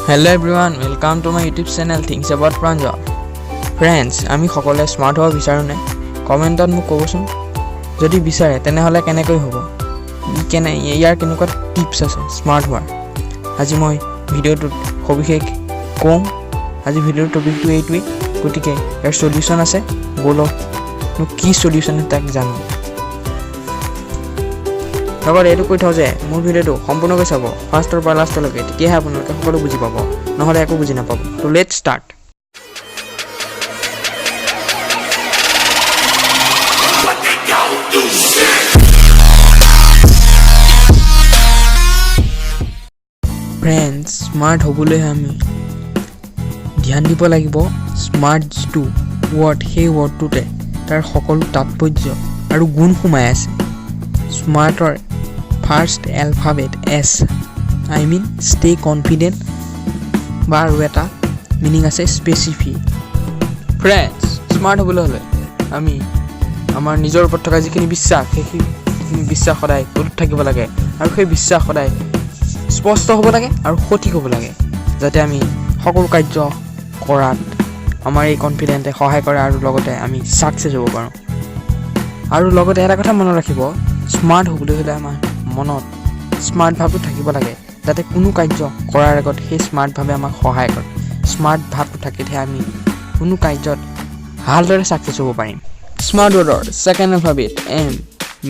Hello everyone, welcome to my YouTube channel Things About Punjab. Friends, আমি সকলে smart হওয়া বিচাৰো নে? কমেন্টত মোক ক'বচোন। যদি বিচাৰে তেনেহলে কেনেকৈ হ'ব? ইয়াৰ কেনেকুৱা টিপছ আছে স্মাৰ্ট হোৱাৰ? আজি মই ভিডিওটোত সবিশেষ কম। আজি ভিডিওৰ টপিকটো এইটোৱেই, গতিকে ইয়াৰ সলিউশন আছে। বলক কি সলিউশন তাক জানো। লগতে এইটো কৈ থওঁ যে মোৰ ভিডিওটো সম্পূৰ্ণকৈ চাব ফাৰ্ষ্টৰ পৰা লাষ্টলৈকে, তেতিয়াহে আপোনালোকে সকলো বুজি পাব, নহ'লে একো বুজি নাপাব। তো লেটছ ষ্টাৰ্ট। ফ্ৰেণ্ডছ, স্মাৰ্ট হ'বলৈ আমি ধ্যান দিব লাগিব স্মাৰ্ট যিটো ৱৰ্ড, সেই ৱৰ্ডটোতে তাৰ সকলো তাৎপৰ্য আৰু গুণ সোমাই আছে। স্মাৰ্টৰ first alphabet S, I mean stay confident, বা আৰু এটা মিনিং আছে স্পেচিফিক। ফ্ৰেণ্ডছ, স্মাৰ্ট হ'বলৈ হ'লে আমি আমাৰ নিজৰ ওপৰত থকা যিখিনি বিশ্বাস, সেইখিনি বিশ্বাস সদায় অটুট থাকিব লাগে, আৰু সেই বিশ্বাস সদায় স্পষ্ট হ'ব লাগে আৰু সঠিক হ'ব লাগে, যাতে আমি সকলো কাৰ্য কৰাত আমাৰ এই কনফিডেণ্টে সহায় কৰে আৰু লগতে আমি ছাকচেছ হ'ব পাৰোঁ। আৰু লগতে এটা কথা মনত ৰাখিব, স্মাৰ্ট হ'বলৈ হ'লে আমাৰ মনত স্মাৰ্ট ভাৱটো থাকিব লাগে, যাতে কোনো কাৰ্য কৰাৰ আগত সেই স্মাৰ্ট ভাৱে আমাক সহায় কৰে। স্মাৰ্ট ভাৱটো থাকিলেহে আমি কোনো কাৰ্যত ভালদৰে ছাকচেছ হ'ব পাৰিম। স্মাৰ্ট ৱৰ্ডৰ second alphabet M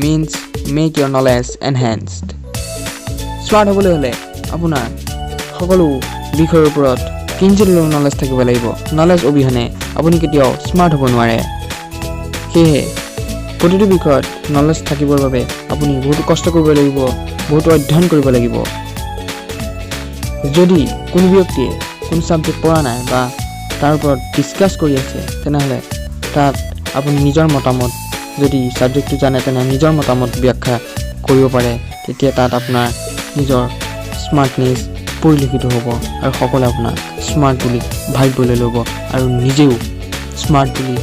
means make your knowledge enhanced. Smart হ'বলৈ হ'লে আপোনাৰ সকলো বিষয়ৰ ওপৰত কিঞ্চিত নলেজ থাকিব লাগিব। নলেজ অবিহনে আপুনি কেতিয়াও স্মাৰ্ট হ'ব নোৱাৰে। সেয়েহে প্ৰতিটো বিষয়ত নলেজ থাকিবৰ বাবে আপুনি বহুতো কষ্ট কৰিব লাগিব, বহুতো অধ্যয়ন কৰিব লাগিব। যদি কোনো ব্যক্তিয়ে কোনো ছাবজেক্ট পঢ়া নাই বা তাৰ ওপৰত ডিছকাছ কৰি আছে, তেনেহ'লে তাত আপুনি নিজৰ মতামত, যদি ছাবজেক্টটো জানে তেনে নিজৰ মতামত ব্যাখ্যা কৰিব পাৰে। তেতিয়া তাত আপোনাৰ নিজৰ স্মাৰ্টনেছ পৰিলক্ষিত হ'ব আৰু সকলোৱে আপোনাক স্মাৰ্ট বুলি ভাবিবলৈ ল'ব আৰু নিজেও স্মাৰ্ট বুলি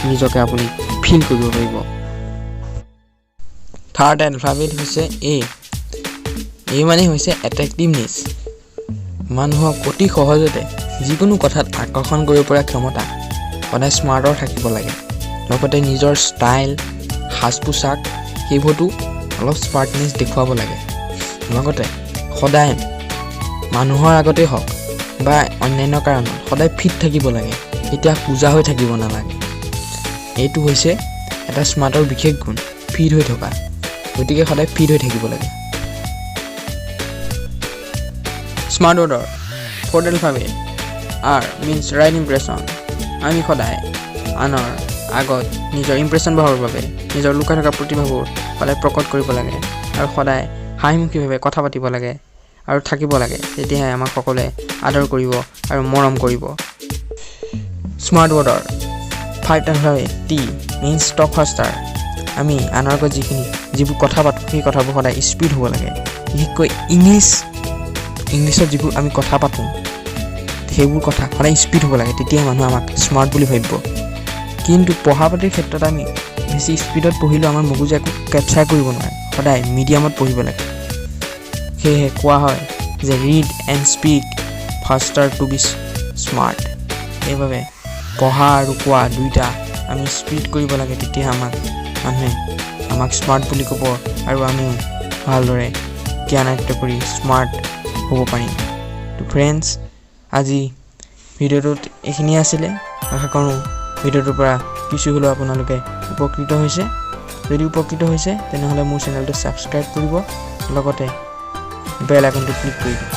নিজকে আপুনি ফিল কৰিব পাৰিব। থাৰ্ড এলফাবেট হৈছে এ। এই মানে হৈছে এট্ৰেক্টিভনেছ। মানুহক অতি সহজতে যিকোনো কথাত আকৰ্ষণ কৰিব পৰা ক্ষমতা সদায় স্মাৰ্টৰ থাকিব লাগে। লগতে নিজৰ ষ্টাইল, সাজ পোছাক, সেইবোৰতো অলপ স্মাৰ্টনেছ দেখুৱাব লাগে। লগতে সদায় মানুহৰ আগতেই হওক বা অন্যান্য কাৰণত সদায় ফিট থাকিব লাগে, এতিয়া পূজা হৈ থাকিব নালাগে। এইটো হৈছে এটা স্মাৰ্টৰ বিশেষ গুণ, ফিট হৈ থকা। গতিকে সদায় ফিট হৈ থাকিব লাগে। স্মাৰ্ট ৱৰ্ডৰ fourth alphabet R means right impression. আমি সদায় আনৰ আগত নিজৰ ইমপ্ৰেশ্যন বঢ়াবৰ বাবে নিজৰ লুকাই থকা প্ৰতিভাবোৰ সদায় প্ৰকট কৰিব লাগে আৰু সদায় হাঁহিমুখীভাৱে কথা পাতিব লাগে আৰু থাকিব লাগে, তেতিয়াহে আমাক সকলোৱে আদৰ কৰিব আৰু মৰম কৰিব। স্মাৰ্ট ৱৰ্ডৰ ফাইভথ এলফাবেট টি মিনছ টক ফাষ্টাৰ। আমি আনৰ আগত যিবোৰ কথা পাতোঁ, সেই কথাবোৰ সদায় স্পীড হ'ব লাগে। বিশেষকৈ ইংলিছত যিবোৰ আমি কথা পাতোঁ, সেইবোৰ কথা সদায় স্পীড হ'ব লাগে, তেতিয়াহে মানুহে আমাক স্মাৰ্ট বুলি ভাবিব। কিন্তু পঢ়া পাতিৰ ক্ষেত্ৰত আমি বেছি স্পীডত পঢ়িলেও আমাৰ মগজুৱে একো কেপচাৰ কৰিব নোৱাৰে, সদায় মিডিয়ামত পঢ়িব লাগে। সেয়েহে কোৱা হয় যে read and speak faster to be smart. সেইবাবে পঢ়া আৰু কোৱা দুইটা আমি স্পীড কৰিব লাগে, তেতিয়াহে মানুহে আমাক স্মাৰ্ট বুলি ক'ব আৰু আমিও ভালদৰে জ্ঞান আয়ত্ত কৰি স্মাৰ্ট হ'ব পাৰিম। তো ফ্ৰেণ্ডছ, আজি ভিডিঅ'টোত এইখিনিয়ে আছিলে। আশা কৰোঁ ভিডিঅ'টোৰ পৰা কিছু হ'লেও আপোনালোকে উপকৃত হৈছে। যদি উপকৃত হৈছে তেনেহ'লে মোৰ চেনেলটো ছাবস্ক্ৰাইব কৰিব, লগতে বেল আইকনটো ক্লিক কৰি দিব।